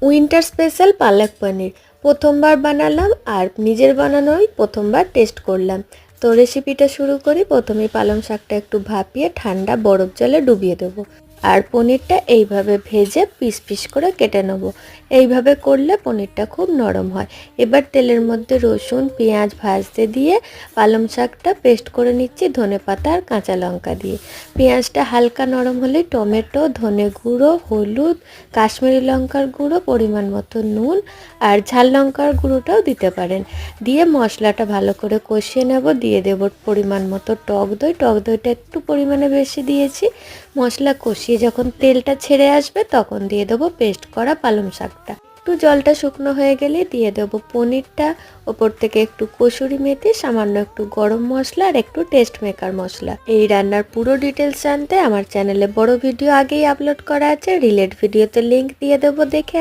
Winter special পালক পনির প্রথমবার বানালাম আর নিজের বানানোই প্রথমবার টেস্ট করলাম। তো রেসিপিটা শুরু করি। প্রথমে পালং শাকটা একটু ভাপিয়ে ঠান্ডা বরফ জলে ডুবিয়ে দেবো, আর পনিরটা এইভাবে ভেজে পিস পিস করে কেটে নেব। এইভাবে করলে পনিরটা খুব নরম হয়। এবার তেলের মধ্যে রসুন পেঁয়াজ ভাজতে দিয়ে পালং শাকটা পেস্ট করে নিচ্ছি ধনেপাতা আর কাঁচা লঙ্কা দিয়ে। পেঁয়াজটা হালকা নরম হলে টমেটো, ধনে গুঁড়ো, হলুদ, কাশ্মীরি লঙ্কার গুঁড়ো, পরিমাণ মতো নুন আর ঝাল লঙ্কার গুঁড়োটাও দিতে পারেন। দিয়ে মশলাটা ভালো করে কষিয়ে নেব। দিয়ে দেব পরিমাণ মতো টক দই। টক দইটা একটু পরিমাণে বেশি দিয়েছি। মশলা কষিয়ে যখন তেলটা ছেড়ে আসবে তখন দিয়ে দেবো পেস্ট করা পালং শাকটা। একটু জলটা শুকনো হয়ে গেলে দিয়ে দেবো পনিরটা। ওপর থেকে একটু কসুরি মেথি, সামান্য একটু গরম মশলা আর একটু টেস্ট মেকার মশলা। এই রান্নার পুরো ডিটেলস জানতে আমার চ্যানেলে বড় ভিডিও আগেই আপলোড করা আছে। রিলেট ভিডিওতে লিংক দিয়ে দেবো, দেখে